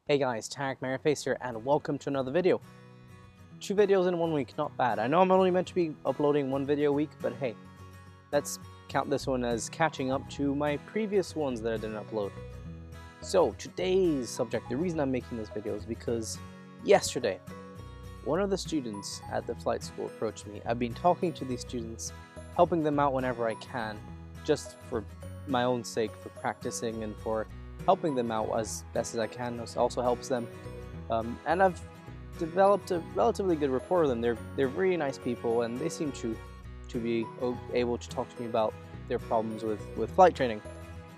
Hey guys, Merryface here and welcome to another video. 2 videos in 1 week, not bad. I know I'm only meant to be uploading 1 video a week, but hey, let's count this one as catching up to my previous ones that I didn't upload. So today's subject, the reason I'm making this video is because yesterday, one of the students at the flight school approached me. I've been talking to these students, helping them out whenever I can, just for my own sake, for practicing and for helping them out as best as I can. This also helps them, and I've developed a relatively good rapport with them. They're really nice people, and they seem to be able to talk to me about their problems with flight training,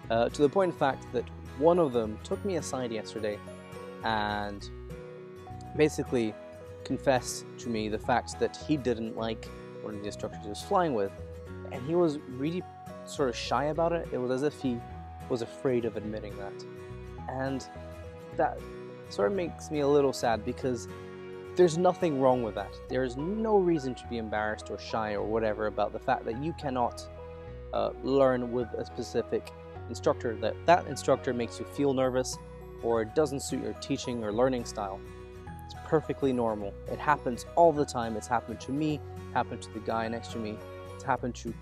to the point in fact that one of them took me aside yesterday and basically confessed to me the fact that he didn't like one of the instructors he was flying with, and he was really sort of shy about it. It was as if he was afraid of admitting that, and that sort of makes me a little sad because there's nothing wrong with that. There is no reason to be embarrassed or shy or whatever about the fact that you cannot learn with a specific instructor, that instructor makes you feel nervous or doesn't suit your teaching or learning style. It's perfectly normal. It happens all the time. It's happened to me, happened to the guy next to me, it's happened to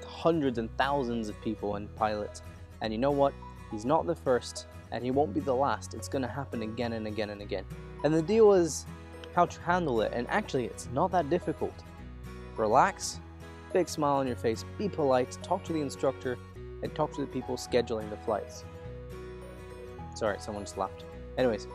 hundreds and thousands of people and pilots, and you know what? He's not the first and he won't be the last. It's going to happen again and again and again, and the deal is how to handle it. And actually it's not that difficult. Relax, big smile on your face, be polite, talk to the instructor and talk to the people scheduling the flights. Sorry, someone just laughed. Anyways,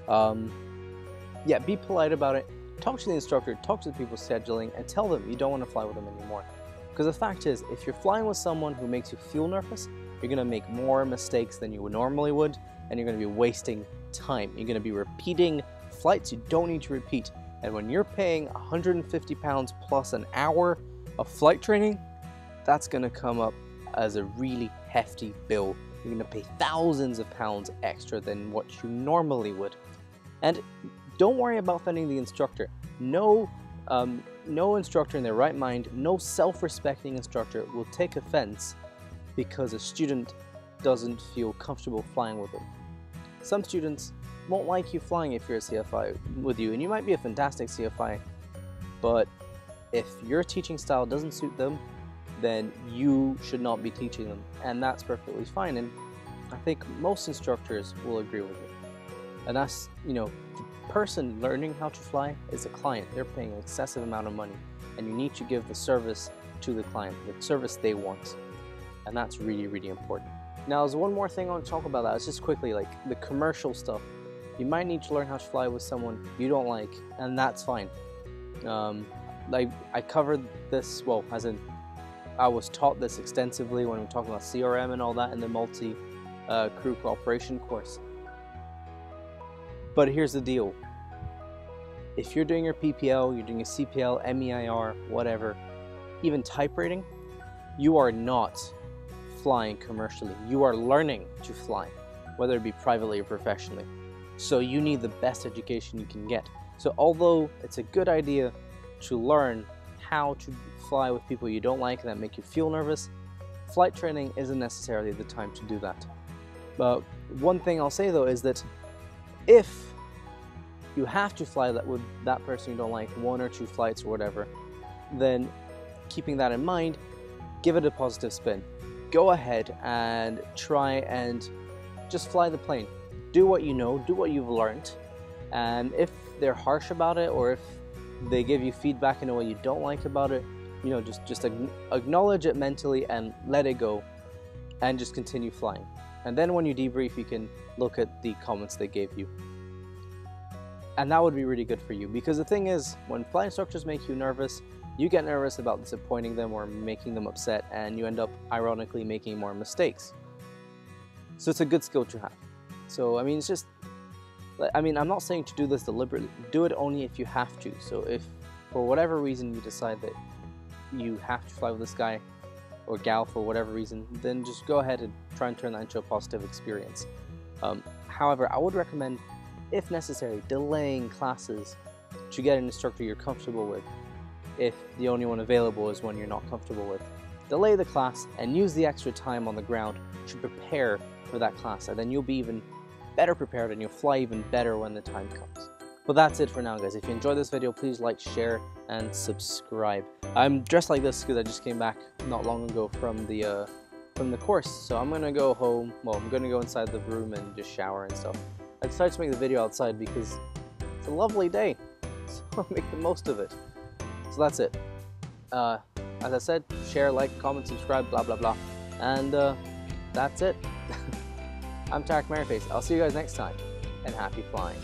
yeah, be polite about it, talk to the instructor, talk to the people scheduling, and tell them you don't want to fly with them anymore. Because the fact is, if you're flying with someone who makes you feel nervous, you're going to make more mistakes than you normally would, and you're going to be wasting time. You're going to be repeating flights you don't need to repeat. And when you're paying £150 plus an hour of flight training, that's going to come up as a really hefty bill. You're going to pay thousands of pounds extra than what you normally would. And don't worry about offending the instructor. No instructor in their right mind, no self-respecting instructor will take offense because a student doesn't feel comfortable flying with them. Some students won't like you flying if you're a CFI with you, and you might be a fantastic CFI, but if your teaching style doesn't suit them, then you should not be teaching them, and that's perfectly fine. And I think most instructors will agree with you. And that's, the person learning how to fly is a client. They're paying an excessive amount of money, and you need to give the service to the client, the service they want, and that's really, really important. Now, there's one more thing I want to talk about. That it's just quickly, like the commercial stuff. You might need to learn how to fly with someone you don't like, and that's fine. I covered this, well, as in I was taught this extensively when we were talking about CRM and all that in the multi-crew cooperation course. But here's the deal. If you're doing your PPL, you're doing a CPL, MEIR, whatever, even type rating, you are not flying commercially. You are learning to fly, whether it be privately or professionally. So you need the best education you can get. So although it's a good idea to learn how to fly with people you don't like and that make you feel nervous, flight training isn't necessarily the time to do that. But one thing I'll say though is that if you have to fly with that person you don't like 1 or 2 flights or whatever, then keeping that in mind, give it a positive spin. Go ahead and try and just fly the plane. Do what you know, do what you've learned, and if they're harsh about it or if they give you feedback in a way you don't like about it, just acknowledge it mentally and let it go and just continue flying. And then when you debrief, you can look at the comments they gave you. And that would be really good for you, because the thing is, when flight instructors make you nervous, you get nervous about disappointing them or making them upset, and you end up ironically making more mistakes. So it's a good skill to have. So I mean, I'm not saying to do this deliberately. Do it only if you have to. So if for whatever reason you decide that you have to fly with this guy or gal for whatever reason, then just go ahead and try and turn that into a positive experience. However, I would recommend, if necessary, delaying classes to get an instructor you're comfortable with, if the only one available is one you're not comfortable with. Delay the class and use the extra time on the ground to prepare for that class, and then you'll be even better prepared and you'll fly even better when the time comes. But that's it for now, guys. If you enjoyed this video, please like, share, and subscribe. I'm dressed like this because I just came back not long ago from the course, so I'm gonna go home. Well, I'm gonna go inside the room and just shower and stuff. I decided to make the video outside because it's a lovely day, so I'll make the most of it. So that's it. As I said, share, like, comment, subscribe, blah blah blah, and that's it. I'm Merryface. I'll see you guys next time, and happy flying.